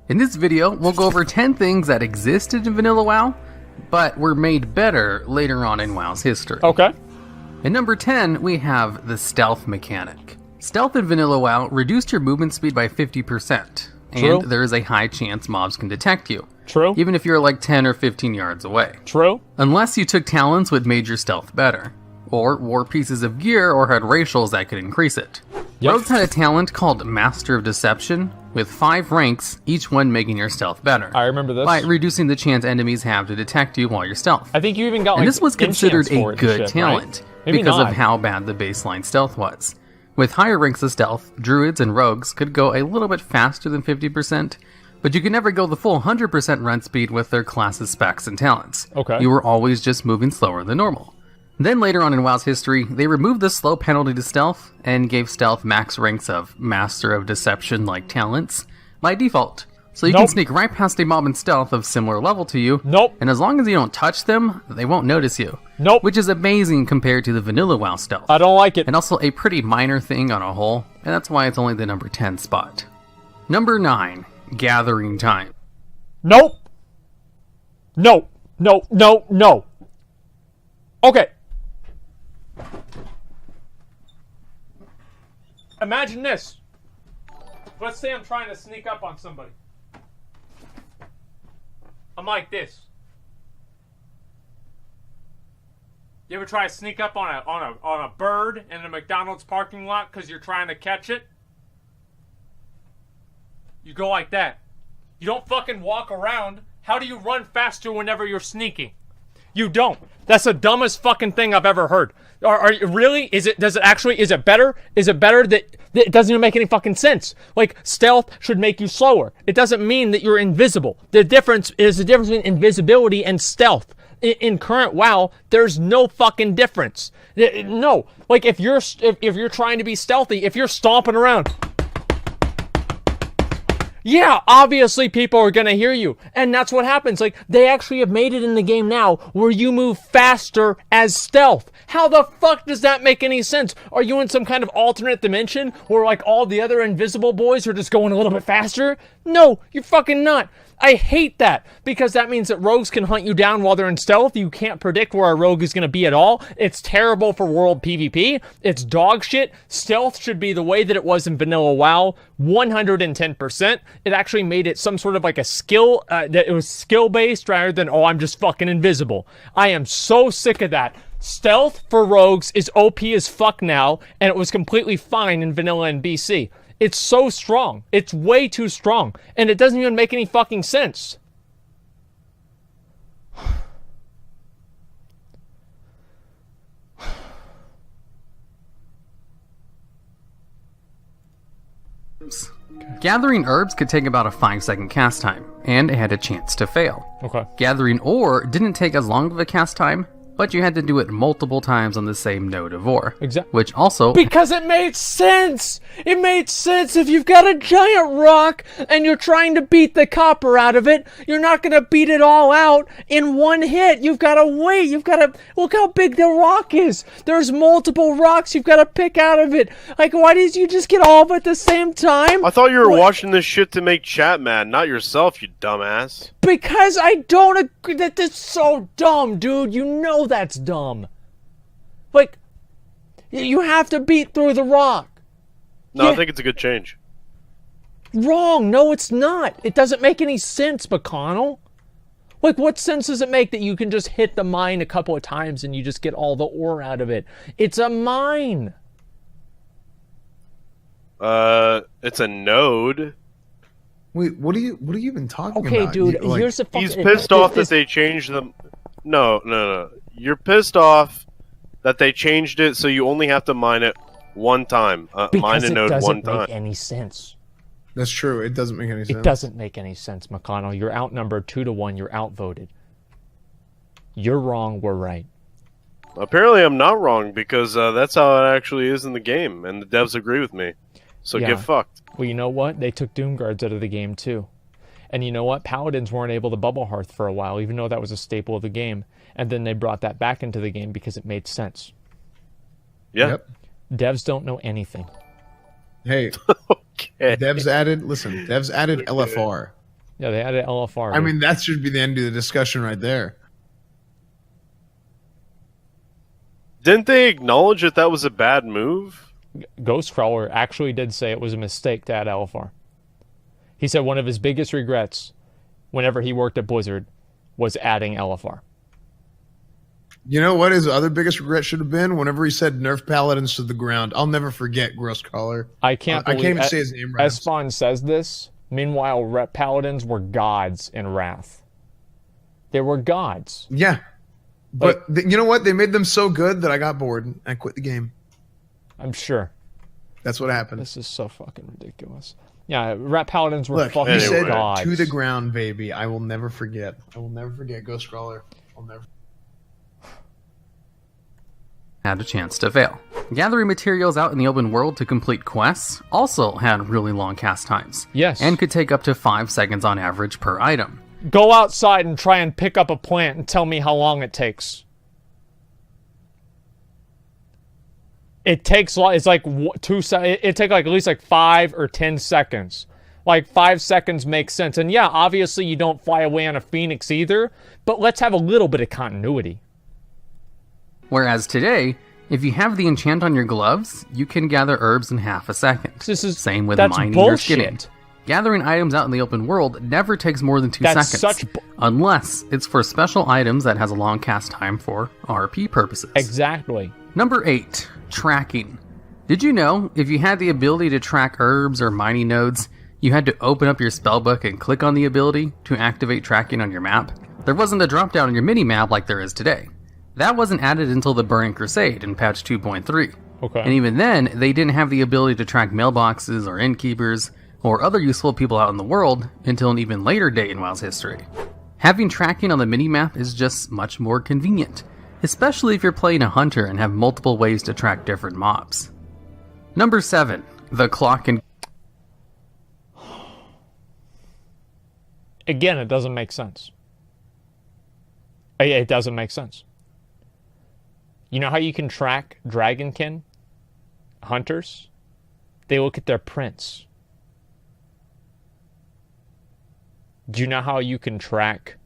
In this video, we'll go over 10 things that existed in Vanilla WoW, but were made better later on in WoW's history. Okay. In number 10, we have the stealth mechanic. Stealth in Vanilla WoW reduced your movement speed by 50%, True. and there is a high chance mobs can detect you. True. Even if you're like 10 or 15 yards away. True. Unless you took talents which made your stealth better, or wore pieces of gear or had racials that could increase it. Yep. Rogues had a talent called Master of Deception, with 5 ranks, each one making your stealth better. I remember this. By reducing the chance enemies have to detect you while you're stealth. I think you even got like And this was considered a good shit, talent, right? Maybe because not. of how bad the baseline stealth was. With higher ranks of stealth, druids and rogues could go a little bit faster than 50%, but you could never go the full 100% run speed with their classes, specs, and talents. Okay. You were always just moving slower than normal. Then later on in WoW's history, they removed the slow penalty to stealth and gave stealth max ranks of Master of Deception-like talents by default. So you can sneak right past a mob in stealth of similar level to you, and as long as you don't touch them, they won't notice you. Which is amazing compared to the vanilla WoW stealth. I don't like it. And also a pretty minor thing on a whole, and that's why it's only the number 10 spot. Number 9, Gathering Time. Nope. No. No. No. No. Okay. Imagine this. Let's say I'm trying to sneak up on somebody. I'm like this. You ever try to sneak up on a bird in a McDonald's parking lot because you're trying to catch it? You go like that. You don't fucking walk around. How do you run faster whenever you're sneaking? You don't. That's the dumbest fucking thing I've ever heard. Are you really? Is it better? Is it better that it doesn't even make any fucking sense? Like, stealth should make you slower. It doesn't mean that you're invisible. The difference between invisibility and stealth. In current WoW, there's no fucking difference. No. Like, if you're trying to be stealthy, if you're stomping around, yeah, obviously people are gonna hear you. And that's what happens. Like, they actually have made it in the game now where you move faster as stealth. How the fuck does that make any sense? Are you in some kind of alternate dimension where like all the other invisible boys are just going a little bit faster? No, you're fucking not. I hate that, because that means that rogues can hunt you down while they're in stealth. You can't predict where a rogue is going to be at all. It's terrible for world PvP. It's dog shit. Stealth should be the way that it was in vanilla WoW, 110%. It actually made it some sort of like a skill, that it was skill-based rather than, oh, I'm just fucking invisible. I am so sick of that. Stealth for rogues is OP as fuck now, and it was completely fine in vanilla and BC. It's so strong. It's way too strong. And it doesn't even make any fucking sense. Gathering herbs could take about a 5-second cast time, and it had a chance to fail. Okay. Gathering ore didn't take as long of a cast time, but you had to do it multiple times on the same node of ore. Exactly. Which also... Because it made sense! It made sense. If you've got a giant rock and you're trying to beat the copper out of it, you're not going to beat it all out in one hit. You've got to wait. You've got to... Look how big the rock is. There's multiple rocks you've got to pick out of it. Like, why did you just get all of it at the same time? I thought you were watching this shit to make chat mad, not yourself, you dumbass. Because I don't agree. That's so dumb, dude. You know that's dumb. Like, you have to beat through the rock. No, I think it's a good change. Wrong. No, it's not. It doesn't make any sense, McConnell. Like, what sense does it make that you can just hit the mine a couple of times and you just get all the ore out of it? It's a mine. It's a node. Wait, what are you even talking about? Okay, dude, like, here's the fucking... He's pissed off that they changed them. No. You're pissed off that they changed it so you only have to mine it one time. Mine a node one time. Because it doesn't make any sense. That's true. It doesn't make any sense. It doesn't make any sense, McConnell. You're outnumbered 2-1. You're outvoted. You're wrong. We're right. Apparently I'm not wrong, because that's how it actually is in the game, and the devs agree with me. So get fucked. Well, you know what? They took Doom Guards out of the game, too. And you know what? Paladins weren't able to bubble hearth for a while, even though that was a staple of the game. And then they brought that back into the game because it made sense. Yeah. Yep. Devs don't know anything. Hey, Okay. devs added LFR. Yeah, they added LFR. I mean, that should be the end of the discussion right there. Didn't they acknowledge that was a bad move? Ghostcrawler actually did say it was a mistake to add LFR. He said one of his biggest regrets whenever he worked at Blizzard was adding LFR. You know what his other biggest regret should have been? Whenever he said nerf paladins to the ground. I'll never forget Grosscaller. I can't even say his name right. Esfon says this. Meanwhile, rep paladins were gods in Wrath. They were gods. Yeah. But you know what? They made them so good that I got bored and I quit the game. I'm sure. That's what happened. This is so fucking ridiculous. Yeah, rep paladins were Look, fucking he said gods. to the ground, baby. I will never forget. I will never forget Ghostcrawler. I'll never. Had a chance to fail. Gathering materials out in the open world to complete quests also had really long cast times. Yes. And could take up to 5 seconds on average per item. Go outside and try and pick up a plant and tell me how long it takes. It takes, it's like 2 seconds. It takes like at least like 5 or 10 seconds. Like 5 seconds makes sense. And yeah, obviously you don't fly away on a phoenix either, but let's have a little bit of continuity. Whereas today, if you have the enchant on your gloves, you can gather herbs in half a second. Same with mining or skinning. Gathering items out in the open world never takes more than 2 seconds, unless it's for special items that has a long cast time for RP purposes. Exactly. Number 8, tracking. Did you know if you had the ability to track herbs or mining nodes, you had to open up your spellbook and click on the ability to activate tracking on your map? There wasn't a drop-down on your mini-map like there is today. That wasn't added until the Burning Crusade in patch 2.3. Okay. And even then, they didn't have the ability to track mailboxes or innkeepers or other useful people out in the world until an even later date in WoW's history. Having tracking on the minimap is just much more convenient, especially if you're playing a hunter and have multiple ways to track different mobs. Number 7, the clock and... Again, it doesn't make sense. It doesn't make sense. You know how you can track dragonkin hunters? They look at their prints. Do you know how you can track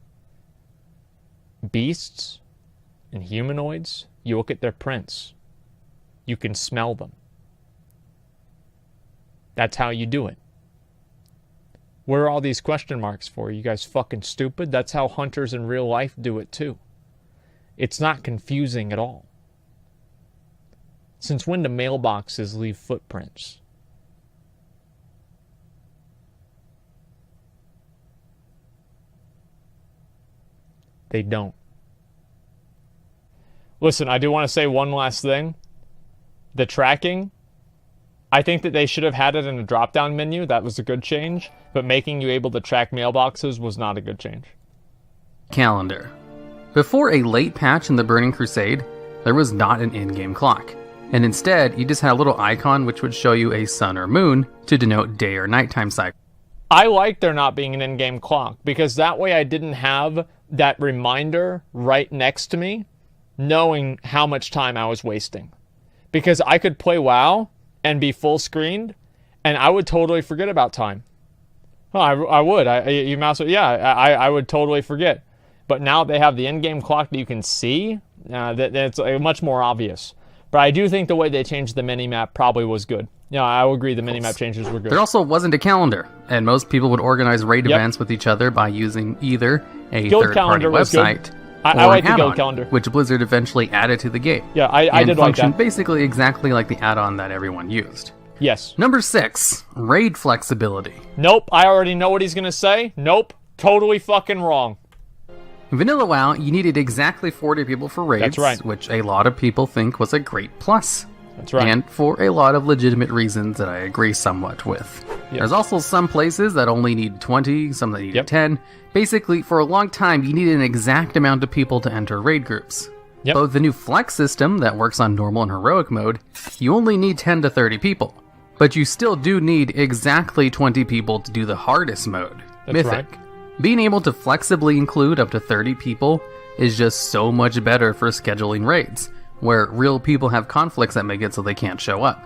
beasts and humanoids? You look at their prints. You can smell them. That's how you do it. What are all these question marks for? You guys fucking stupid? That's how hunters in real life do it too. It's not confusing at all. Since when do mailboxes leave footprints? They don't. Listen, I do want to say one last thing. The tracking, I think that they should have had it in a drop-down menu. That was a good change. But making you able to track mailboxes was not a good change. Calendar. Before a late patch in the Burning Crusade, there was not an in-game clock. And instead, you just had a little icon which would show you a sun or moon to denote day or nighttime cycle. I like there not being an in-game clock, because that way I didn't have that reminder right next to me, knowing how much time I was wasting. Because I could play WoW and be full screened, and I would totally forget about time. Well, I would. I would totally forget. But now they have the in-game clock that you can see. That's much more obvious. But I do think the way they changed the minimap probably was good. Yeah, I will agree the minimap changes were good. There also wasn't a calendar, and most people would organize raid events with each other by using either a third-party website I or like an the guild add-on, calendar, which Blizzard eventually added to the game. Yeah, I did like that. Basically exactly like the add-on that everyone used. Yes. Number 6, raid flexibility. Nope, I already know what he's going to say. Nope, totally fucking wrong. In Vanilla WoW, you needed exactly 40 people for raids, That's right. which a lot of people think was a great plus. That's right. And for a lot of legitimate reasons that I agree somewhat with. Yep. There's also some places that only need 20, some that need 10. Basically, for a long time, you needed an exact amount of people to enter raid groups. Yep. But with the new flex system that works on normal and heroic mode, you only need 10 to 30 people. But you still do need exactly 20 people to do the hardest mode, That's Mythic. right. Being able to flexibly include up to 30 people is just so much better for scheduling raids, where real people have conflicts that make it so they can't show up.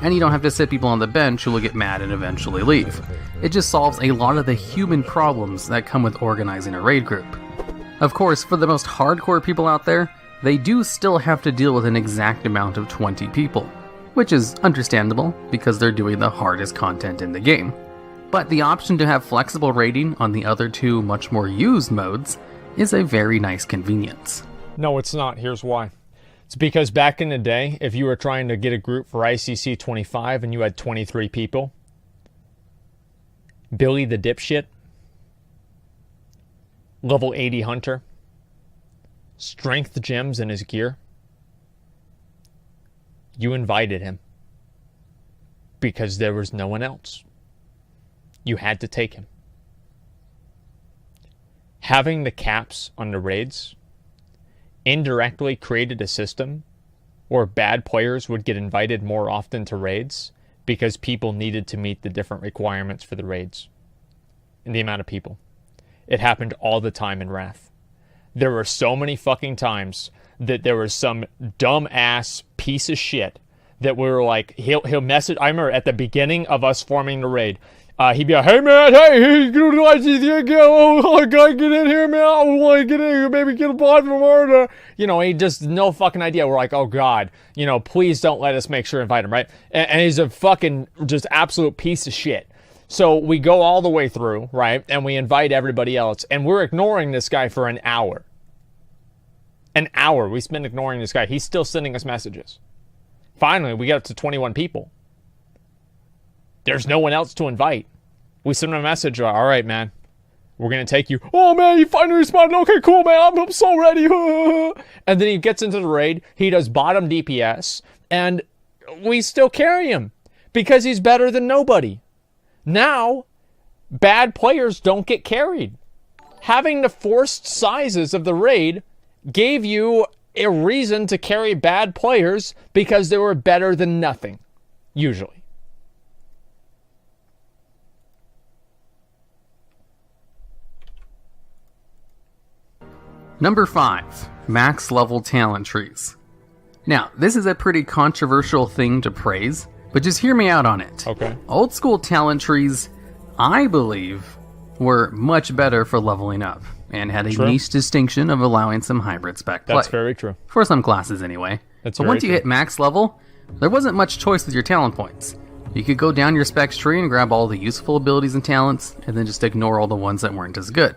And you don't have to sit people on the bench who will get mad and eventually leave. It just solves a lot of the human problems that come with organizing a raid group. Of course, for the most hardcore people out there, they do still have to deal with an exact amount of 20 people, which is understandable because they're doing the hardest content in the game. But the option to have flexible raiding on the other two much more used modes is a very nice convenience. No, it's not. Here's why. It's because back in the day, if you were trying to get a group for ICC 25 and you had 23 people, Billy the dipshit, level 80 hunter, strength gems in his gear, you invited him because there was no one else. You had to take him. Having the caps on the raids indirectly created a system where bad players would get invited more often to raids because people needed to meet the different requirements for the raids and the amount of people. It happened all the time in Wrath. There were so many fucking times that there was some dumb ass piece of shit that we were like, he'll message. I remember at the beginning of us forming the raid, he'd be like, hey man, hey, I gotta get in here, man. I want to get in here, maybe get a bot from Arda. You know, he just no fucking idea. We're like, oh god, you know, please don't let us make sure to invite him, right? And he's a fucking just absolute piece of shit. So we go all the way through, right? And we invite everybody else, and we're ignoring this guy for an hour. An hour we spend ignoring this guy. He's still sending us messages. Finally, we get up to 21 people. There's no one else to invite. We send him a message. All right, man. We're going to take you. Oh, man, you finally responded. Okay, cool, man. I'm so ready. And then he gets into the raid. He does bottom DPS. And we still carry him because he's better than nobody. Now, bad players don't get carried. Having the forced sizes of the raid gave you a reason to carry bad players because they were better than nothing, usually. Number 5, max level talent trees. Now, this is a pretty controversial thing to praise, but just hear me out on it. Okay. Old school talent trees, I believe, were much better for leveling up, and had a niche distinction of allowing some hybrid spec play. That's very true. For some classes, anyway. That's but very once you true. hit max level, there wasn't much choice with your talent points. You could go down your specs tree and grab all the useful abilities and talents, and then just ignore all the ones that weren't as good.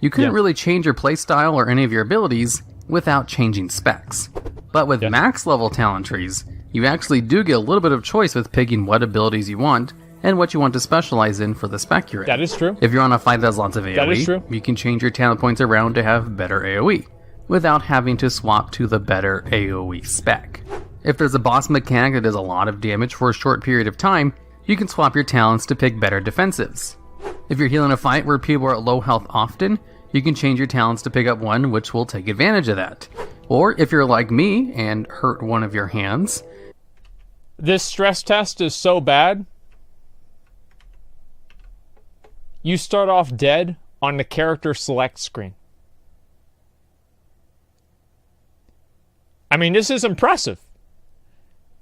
You couldn't really change your playstyle or any of your abilities without changing specs. But with max level talent trees, you actually do get a little bit of choice with picking what abilities you want, and what you want to specialize in for the spec you're in. That is true. If you're on a fight that has lots of AoE, that is true. You can change your talent points around to have better AoE, without having to swap to the better AoE spec. If there's a boss mechanic that does a lot of damage for a short period of time, you can swap your talents to pick better defensives. If you're healing a fight where people are at low health often, you can change your talents to pick up one which will take advantage of that. Or if you're like me and hurt one of your hands... This stress test is so bad. You start off dead on the character select screen. I mean, this is impressive.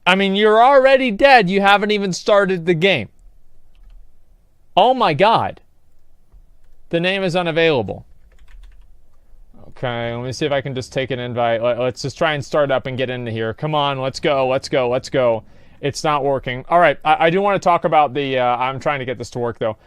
I mean, you're already dead. You haven't even started the game. Oh my god. The name is unavailable. Okay, let me see if I can just take an invite. Let's just try and start up and get into here. Come on, let's go, let's go, let's go. It's not working. All right, I do want to talk about the... I'm trying to get this to work, though.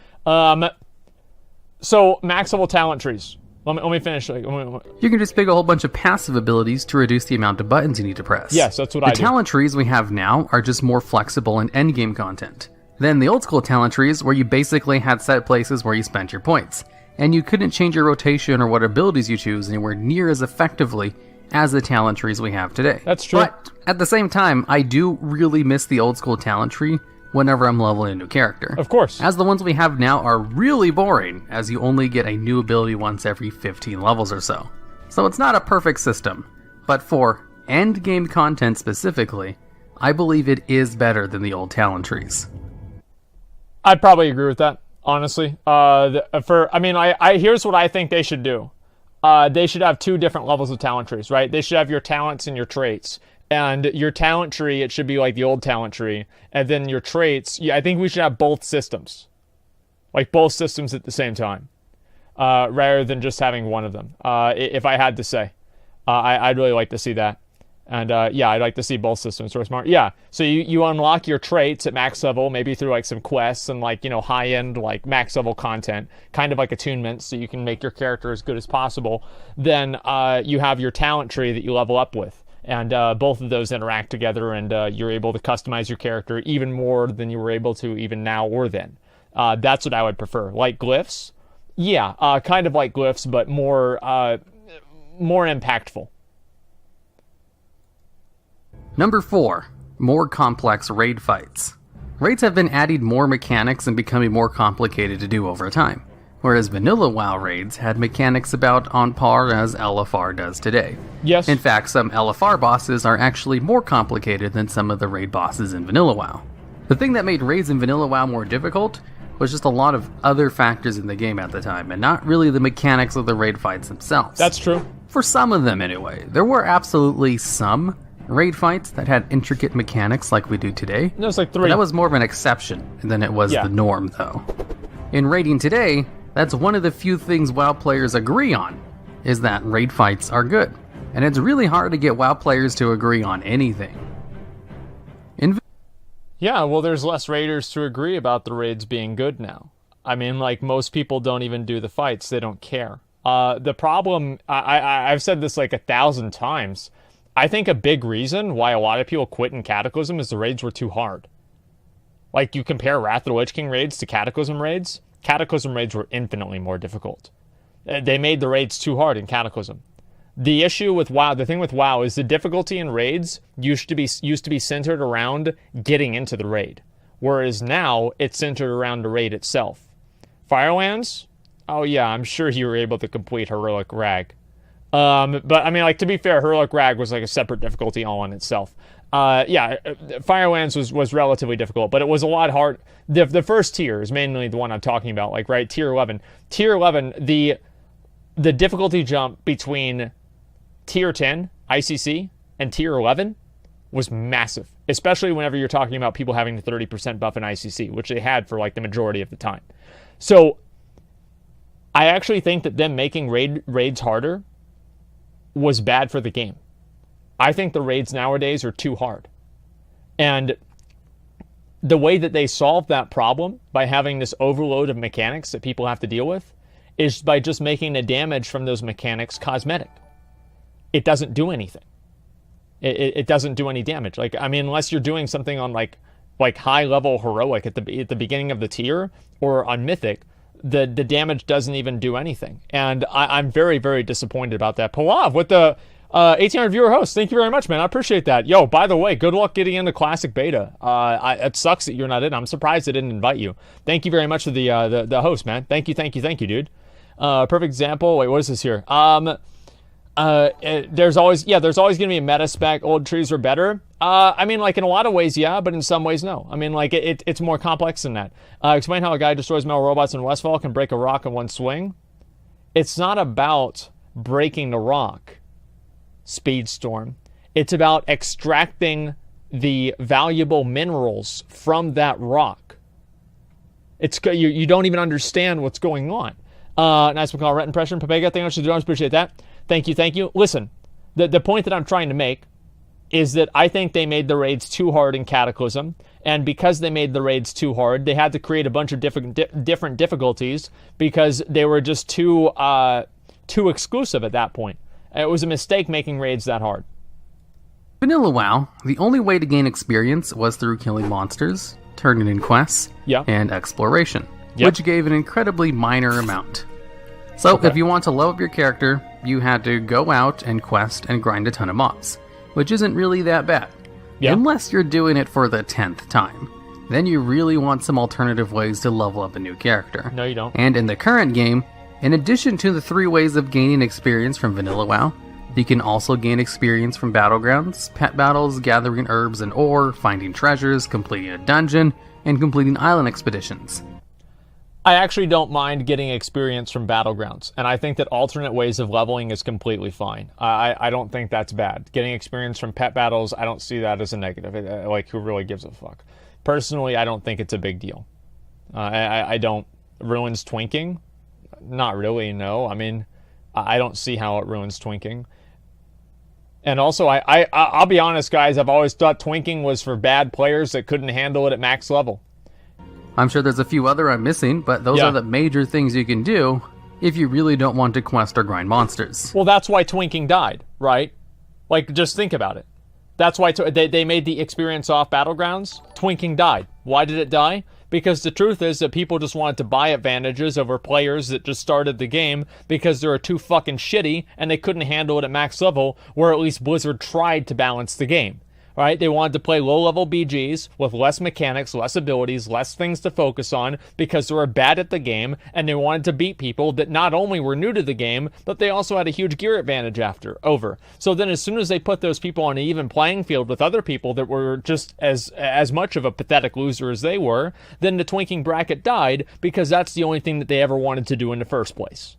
So, max level talent trees. Let me finish. You can just pick a whole bunch of passive abilities to reduce the amount of buttons you need to press. Yes, that's what I do. The talent trees we have now are just more flexible in endgame content. Then the old school talent trees, where you basically had set places where you spent your points, and you couldn't change your rotation or what abilities you choose anywhere near as effectively as the talent trees we have today. That's true. But at the same time, I do really miss the old school talent tree whenever I'm leveling a new character. Of course. As the ones we have now are really boring, as you only get a new ability once every 15 levels or so. So it's not a perfect system, but for endgame content specifically, I believe it is better than the old talent trees. I'd probably agree with that, honestly. Here's what I think they should do. They should have two different levels of talent trees, right? They should have your talents and your traits. And your talent tree, it should be like the old talent tree. And then your traits, I think we should have both systems. Like both systems at the same time. Rather than just having one of them. If I had to say. I'd really like to see that. And yeah, I'd like to see both systems. So smart. Yeah, so you unlock your traits at max level, maybe through like some quests and like, high-end like max level content, kind of like attunements, so you can make your character as good as possible. Then you have your talent tree that you level up with. And both of those interact together, and you're able to customize your character even more than you were able to even now or then. That's what I would prefer. Like glyphs? Yeah, kind of like glyphs, but more impactful. Number 4. More complex raid fights. Raids have been adding more mechanics and becoming more complicated to do over time, whereas vanilla WoW raids had mechanics about on par as LFR does today. Yes. In fact, some LFR bosses are actually more complicated than some of the raid bosses in vanilla WoW. The thing that made raids in vanilla WoW more difficult was just a lot of other factors in the game at the time, and not really the mechanics of the raid fights themselves. That's true. For some of them anyway. There were absolutely some raid fights that had intricate mechanics like we do today. There's like 3. But that was more of an exception than it was the norm, though. In raiding today, that's one of the few things WoW players agree on, is that raid fights are good. And it's really hard to get WoW players to agree on anything. Yeah, well, there's less raiders to agree about the raids being good now. I mean, like, most people don't even do the fights. They don't care. The problem, I've said this like 1,000 times. I think a big reason why a lot of people quit in Cataclysm is the raids were too hard. Like, you compare Wrath of the Lich King raids to Cataclysm raids were infinitely more difficult. They made the raids too hard in Cataclysm. The issue with WoW, the thing with WoW is the difficulty in raids used to be centered around getting into the raid. Whereas now, it's centered around the raid itself. Firelands? Oh yeah, I'm sure you were able to complete Heroic Rag. But I mean, like, to be fair, Heroic Rag was like a separate difficulty all in itself. Yeah, Firelands was relatively difficult, but it was a lot hard. The first tier is mainly the one I'm talking about, like, right, tier 11. Tier 11, the difficulty jump between tier 10, ICC, and tier 11 was massive, especially whenever you're talking about people having the 30% buff in ICC, which they had for, like, the majority of the time. So, I actually think that them making raids harder was bad for the game. I think the raids nowadays are too hard. And the way that they solve that problem by having this overload of mechanics that people have to deal with is by just making the damage from those mechanics cosmetic. It doesn't do anything. It doesn't do any damage. Like, I mean, unless you're doing something on like high level heroic at the beginning of the tier or on mythic, the damage doesn't even do anything. And I'm very, very disappointed about that. Palav with the 1800 viewer host. Thank you very much, man. I appreciate that. Yo, by the way, good luck getting into Classic Beta. It sucks that you're not in. I'm surprised they didn't invite you. Thank you very much to the host, man. Thank you, dude. Perfect example. Wait, what is this here? There's always going to be a meta spec. Old trees are better. I mean, like, in a lot of ways, yeah, but in some ways, no. I mean, like, it's more complex than that. Explain how a guy destroys metal robots in Westfall can break a rock in one swing. It's not about breaking the rock, Speedstorm. It's about extracting the valuable minerals from that rock. You don't even understand what's going on. Nice call, Ret impression. Papega, thank you. I appreciate that. Thank you. Listen, the point that I'm trying to make is that I think they made the raids too hard in Cataclysm, and because they made the raids too hard, they had to create a bunch of different difficulties because they were just too exclusive at that point. It was a mistake making raids that hard. Vanilla WoW, the only way to gain experience was through killing monsters, turning in quests, and exploration, which gave an incredibly minor amount. So if you want to level up your character, you had to go out and quest and grind a ton of mobs, which isn't really that bad. Unless you're doing it for the 10th time. Then you really want some alternative ways to level up a new character. No, you don't. And in the current game, in addition to the 3 ways of gaining experience from Vanilla WoW, you can also gain experience from battlegrounds, pet battles, gathering herbs and ore, finding treasures, completing a dungeon, and completing island expeditions. I actually don't mind getting experience from Battlegrounds, and I think that alternate ways of leveling is completely fine. I don't think that's bad. Getting experience from pet battles, I don't see that as a negative. Like, who really gives a fuck? Personally, I don't think it's a big deal. I don't. Ruins twinking? Not really, no. I mean, I don't see how it ruins twinking. And also, I'll be honest, guys, I've always thought twinking was for bad players that couldn't handle it at max level. I'm sure there's a few other I'm missing, but those are the major things you can do if you really don't want to quest or grind monsters. Well, that's why twinking died, right? Like, just think about it. That's why they made the experience off Battlegrounds. Twinking died. Why did it die? Because the truth is that people just wanted to buy advantages over players that just started the game because they were too fucking shitty and they couldn't handle it at max level, where at least Blizzard tried to balance the game. Right? They wanted to play low-level BGs with less mechanics, less abilities, less things to focus on because they were bad at the game, and they wanted to beat people that not only were new to the game, but they also had a huge gear advantage over. So then as soon as they put those people on an even playing field with other people that were just as much of a pathetic loser as they were, then the twinking bracket died because that's the only thing that they ever wanted to do in the first place.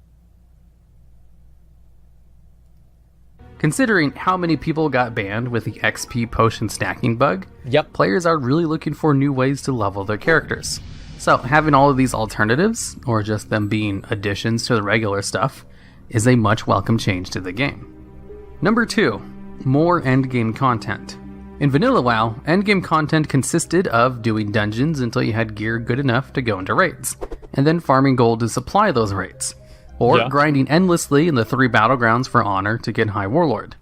Considering how many people got banned with the XP potion stacking bug, players are really looking for new ways to level their characters. So having all of these alternatives, or just them being additions to the regular stuff, is a much welcome change to the game. Number 2, more endgame content. In Vanilla WoW, endgame content consisted of doing dungeons until you had gear good enough to go into raids, and then farming gold to supply those raids. Or grinding endlessly in the 3 battlegrounds for honor to get High Warlord.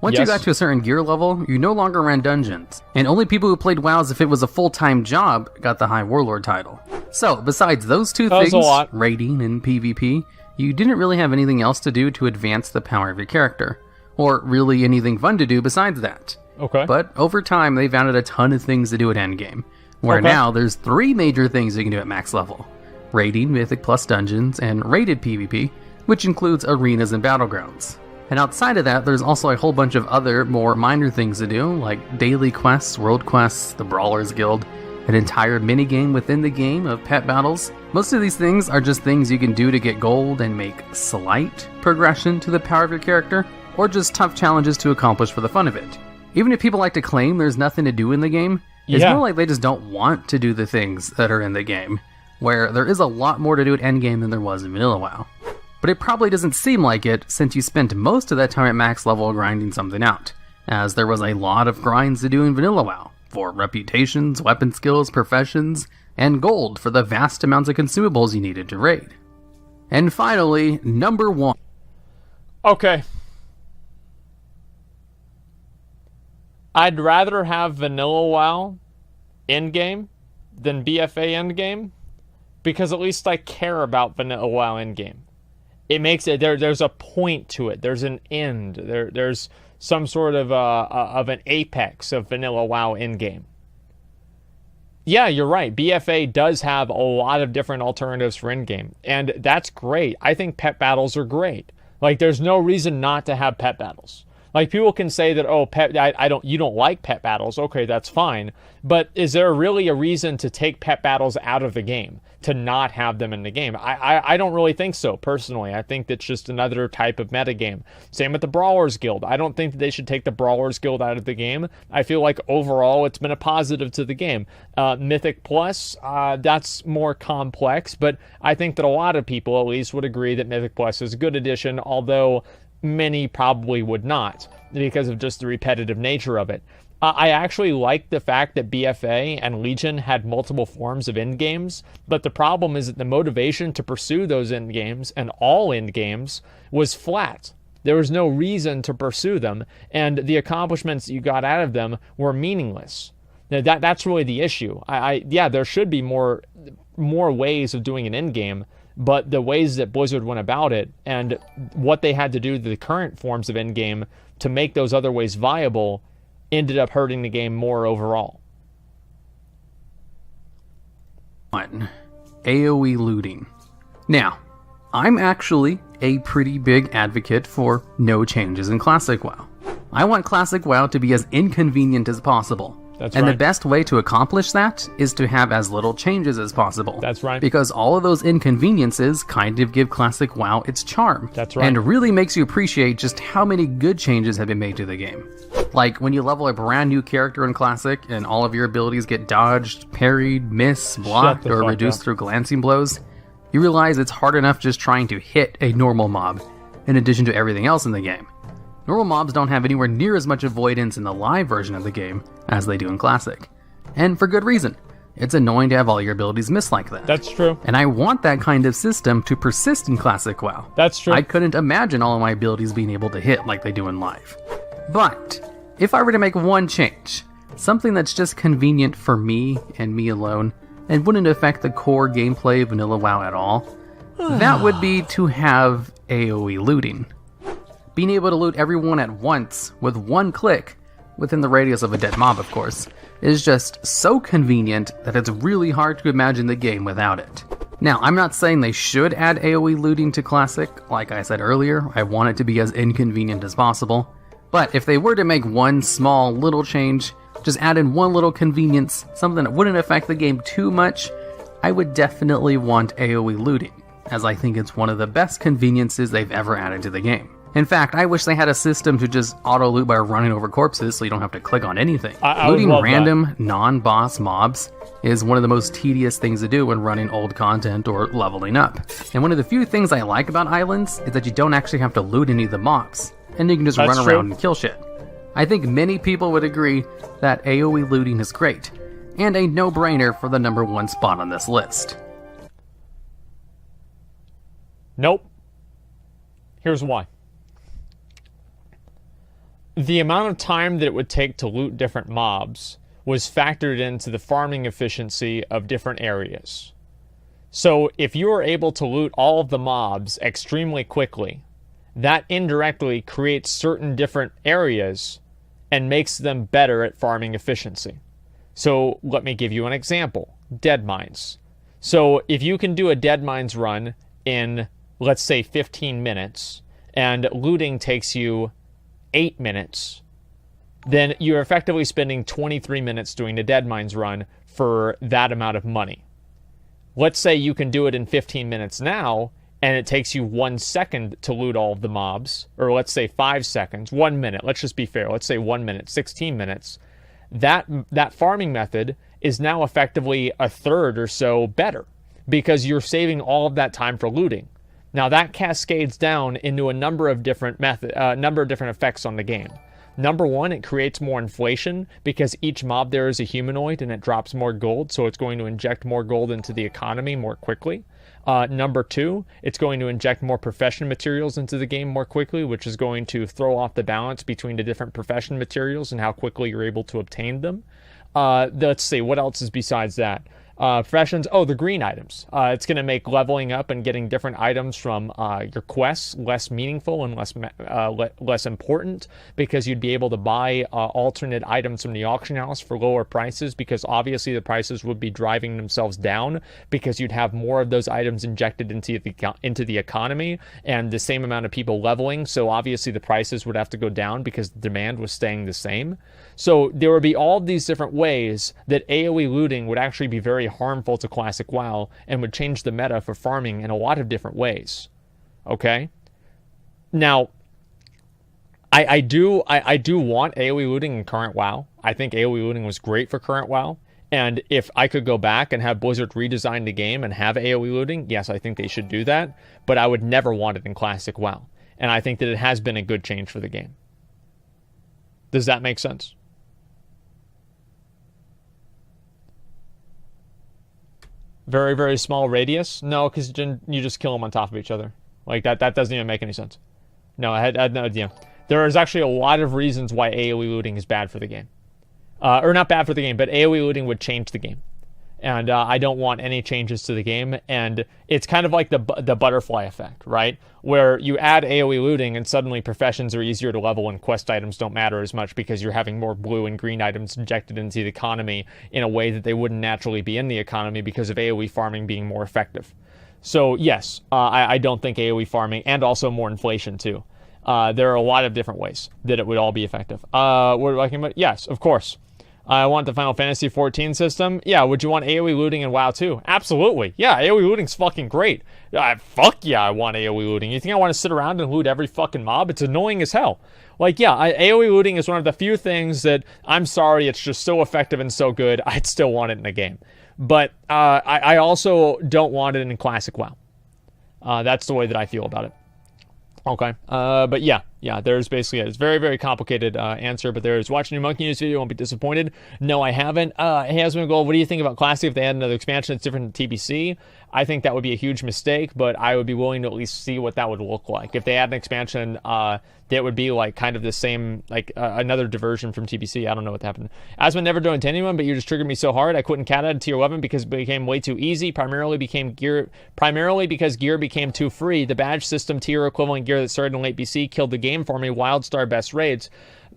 Once you got to a certain gear level, you no longer ran dungeons, and only people who played WoW as if it was a full-time job got the High Warlord title. So, besides those two things, raiding and PvP, you didn't really have anything else to do to advance the power of your character, or really anything fun to do besides that. Okay. But over time, they've added a ton of things to do at endgame, where now there's 3 major things you can do at max level. Raiding, Mythic plus Dungeons, and rated PvP, which includes arenas and battlegrounds. And outside of that, there's also a whole bunch of other, more minor things to do, like daily quests, world quests, the Brawlers Guild, an entire minigame within the game of pet battles. Most of these things are just things you can do to get gold and make slight progression to the power of your character, or just tough challenges to accomplish for the fun of it. Even if people like to claim there's nothing to do in the game, it's more like they just don't want to do the things that are in the game, where there is a lot more to do at endgame than there was in Vanilla WoW. But it probably doesn't seem like it since you spent most of that time at max level grinding something out, as there was a lot of grinds to do in Vanilla WoW, for reputations, weapon skills, professions, and gold for the vast amounts of consumables you needed to raid. And finally, number 1. Okay. I'd rather have Vanilla WoW endgame than BFA endgame, because at least I care about Vanilla WoW endgame. It makes it there's a point to it. There's an end. There's some sort of an apex of Vanilla WoW endgame. Yeah, you're right. BFA does have a lot of different alternatives for endgame, and that's great. I think pet battles are great. Like, there's no reason not to have pet battles. Like, people can say that, oh, you don't like pet battles. Okay, that's fine. But is there really a reason to take pet battles out of the game, to not have them in the game? I don't really think so, personally. I think that's just another type of metagame. Same with the Brawlers Guild. I don't think that they should take the Brawlers Guild out of the game. I feel like overall it's been a positive to the game. Mythic Plus, that's more complex, but I think that a lot of people at least would agree that Mythic Plus is a good addition, although many probably would not, because of just the repetitive nature of it. I actually like the fact that BFA and Legion had multiple forms of endgames, but the problem is that the motivation to pursue those endgames, and all endgames, was flat. There was no reason to pursue them, and the accomplishments you got out of them were meaningless. Now, that's really the issue. There should be more ways of doing an endgame, but the ways that Blizzard went about it and what they had to do to the current forms of endgame to make those other ways viable ended up hurting the game more overall. 1. AoE looting. Now, I'm actually a pretty big advocate for no changes in Classic WoW. I want Classic WoW to be as inconvenient as possible, That's And right. the best way to accomplish that is to have as little changes as possible. That's right. Because all of those inconveniences kind of give Classic WoW its charm. That's right. And really makes you appreciate just how many good changes have been made to the game. Like when you level a brand new character in Classic and all of your abilities get dodged, parried, missed, blocked, the or fuck reduced up. through glancing blows, you realize it's hard enough just trying to hit a normal mob, in addition to everything else in the game. Normal mobs don't have anywhere near as much avoidance in the live version of the game as they do in Classic. And for good reason. It's annoying to have all your abilities miss like that. That's true. And I want that kind of system to persist in Classic WoW. That's true. I couldn't imagine all of my abilities being able to hit like they do in live. But, if I were to make one change, something that's just convenient for me and me alone, and wouldn't affect the core gameplay of vanilla WoW at all, that would be to have AoE looting. Being able to loot everyone at once with one click, within the radius of a dead mob of course, is just so convenient that it's really hard to imagine the game without it. Now, I'm not saying they should add AoE looting to Classic. Like I said earlier, I want it to be as inconvenient as possible. But if they were to make one small little change, just add in one little convenience, something that wouldn't affect the game too much, I would definitely want AoE looting, as I think it's one of the best conveniences they've ever added to the game. In fact, I wish they had a system to just auto-loot by running over corpses so you don't have to click on anything. I would Looting love random, non-boss mobs is one of the most tedious things to do when running old content or leveling up. And one of the few things I like about Islands is that you don't actually have to loot any of the mobs, and you can just That's run true. around and kill shit. I think many people would agree that AoE looting is great, and a no-brainer for the #1 spot on this list. Nope. Here's why. The amount of time that it would take to loot different mobs was factored into the farming efficiency of different areas. So if you are able to loot all of the mobs extremely quickly, that indirectly creates certain different areas and makes them better at farming efficiency. So let me give you an example. Dead mines. So if you can do a dead mines run in, let's say, 15 minutes, and looting takes you 8 minutes, then you're effectively spending 23 minutes doing a dead mines run for that amount of money. Let's say you can do it in 15 minutes now, and it takes you 1 second to loot all of the mobs, or let's say 5 seconds, 1 minute, let's just be fair, let's say 1 minute, 16 minutes. That farming method is now effectively a third or so better, because you're saving all of that time for looting. Now that cascades down into a number of different effects on the game. Number one, it creates more inflation because each mob there is a humanoid and it drops more gold, so it's going to inject more gold into the economy more quickly. Number two, it's going to inject more profession materials into the game more quickly, which is going to throw off the balance between the different profession materials and how quickly you're able to obtain them. Let's see, what else is besides that? Professions, the green items. It's going to make leveling up and getting different items from your quests less meaningful and less important, because you'd be able to buy alternate items from the auction house for lower prices, because obviously the prices would be driving themselves down because you'd have more of those items injected into the economy and the same amount of people leveling, so obviously the prices would have to go down because the demand was staying the same. So there would be all these different ways that AoE looting would actually be very harmful to Classic WoW and would change the meta for farming in a lot of different ways. Okay? Now, I do want AoE looting in current WoW. I think AoE looting was great for current WoW. And if I could go back and have Blizzard redesign the game and have AoE looting, yes, I think they should do that. But I would never want it in Classic WoW. And I think that it has been a good change for the game. Does that make sense? Very, very small radius? No, because you just kill them on top of each other. Like, that doesn't even make any sense. No, I had no idea. There is actually a lot of reasons why AoE looting is bad for the game. Or not bad for the game, but AoE looting would change the game. And I don't want any changes to the game. And it's kind of like the butterfly effect, right? Where you add AoE looting and suddenly professions are easier to level and quest items don't matter as much because you're having more blue and green items injected into the economy in a way that they wouldn't naturally be in the economy because of AoE farming being more effective. So yes, I don't think AoE farming, and also more inflation too. There are a lot of different ways that it would all be effective. What are we talking about? Yes, of course. I want the Final Fantasy 14 system. Yeah, would you want AoE looting in WoW 2? Absolutely. Yeah, AoE looting's fucking great. Fuck yeah, I want AoE looting. You think I want to sit around and loot every fucking mob? It's annoying as hell. Like, yeah, AoE looting is one of the few things that, I'm sorry, it's just so effective and so good, I'd still want it in a game. But I also don't want it in classic WoW. That's the way that I feel about it. Okay, but yeah, there's basically it's very, very complicated answer, but there's watch a new Monkey News video, won't be disappointed. No, I haven't. Hey, Asmongold, what do you think about Classic if they add another expansion that's different than TBC? I think that would be a huge mistake, but I would be willing to at least see what that would look like. If they add an expansion that would be like kind of the same, like another diversion from TBC, I don't know what happened. Asmon never doing to anyone, but you just triggered me so hard I couldn't cat out tier 11 because it became way too easy, primarily because gear became too free. The badge system tier equivalent gear that started in late BC killed the game for me. WildStar best raids.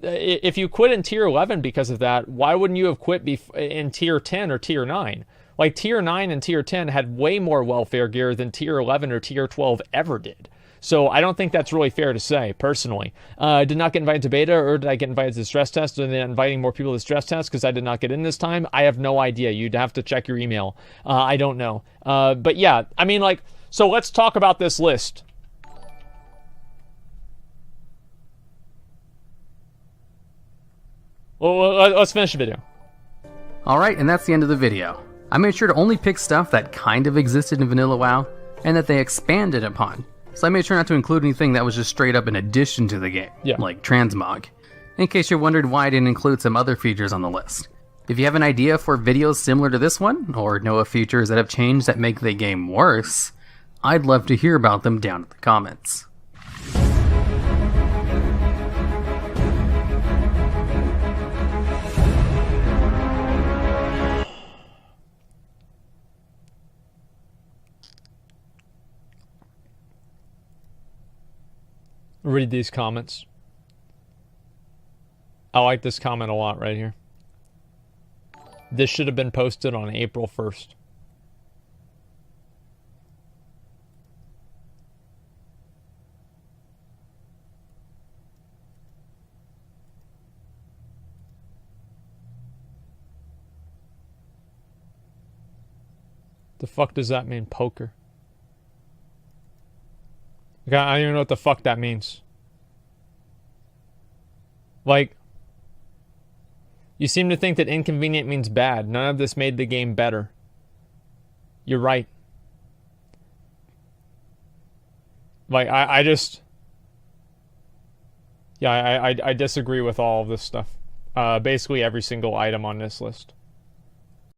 If you quit in tier 11 because of that, why wouldn't you have quit in tier 10 or tier 9? Like tier 9 and tier 10 had way more welfare gear than tier 11 or tier 12 ever did. So I don't think that's really fair to say, personally. Did not get invited to beta, or did I get invited to the stress test? Are they inviting more people to the stress test because I did not get in this time? I have no idea. You'd have to check your email. I don't know. But yeah, I mean, like, so let's talk about this list. Well, let's finish the video. Alright, and that's the end of the video. I made sure to only pick stuff that kind of existed in Vanilla WoW, and that they expanded upon. So I made sure not to include anything that was just straight up in addition to the game, like transmog. In case you're wondering why I didn't include some other features on the list. If you have an idea for videos similar to this one, or know of features that have changed that make the game worse, I'd love to hear about them down in the comments. Read these comments. I like this comment a lot right here. This should have been posted on April 1st. The fuck does that mean, poker? I don't even know what the fuck that means. Like, you seem to think that inconvenient means bad. None of this made the game better. You're right. Like, I just... Yeah, I disagree with all of this stuff. Basically every single item on this list.